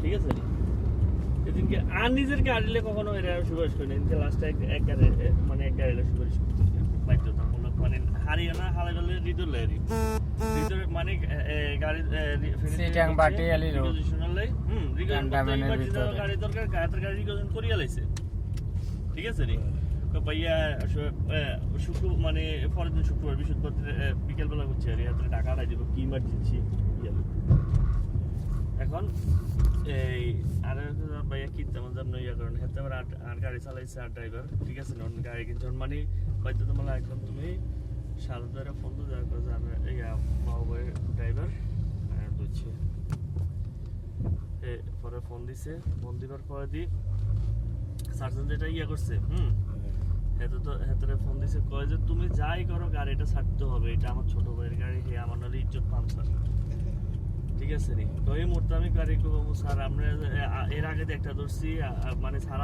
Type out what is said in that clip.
ঠিক আছে এদিনকে আর নিজের গাড়িলে কখনো এরা সুপারিশ করি না এদিনকে লাস্টে এক গাড়ি মানে এক গাড়িলে সুপারিশ করছি বাধ্যতামূলক মানে হারিয়ানা হালাগালে হৃদয় লেরি হৃদয় মানে গাড়ি সিটাং বাটিয়ালি রোড গাড়ি দরকার গায়ের গাড়ি রিকোয়েশন করিয়া লাইছে ঠিক আছে রে ভাইয়া শুক্র মানে পরের দিন শুক্রবার বৃহস্পতিবার বিকেলবেলা হচ্ছে আর এত টাকা আড়াই দিব কি ইমার্জেন্সি এখন এই আর ভাইয়া কি তেমন যেন ইয়া করেন হাতে আবার আর গাড়ি চালাইছে আর ড্রাইভার ঠিক আছে না গাড়ি কিনছে মানে হয়তো তোমার একদম তুমি সাদা ধরে ফোন তো দেওয়া করে আমি ইয়া বাবুয়ের ড্রাইভার আর বুঝছি পরে ফোন দিছে ফোন দিবার পরে দি সার্জন যেটা ইয়া করছে হেতরে ফোন দিছে কয় যে তুমি যাই করো গাড়িটা ছাড়তে হবে এটা আমার ছোট ভাইয়ের গাড়ি হে আমার নাহলে ইজ্জত পাম স্যার ঠিক আছে নি তো এই মুহূর্তে আমি গাড়ি করবো স্যার আমরা এর আগে একটা ধরছি মানে স্যার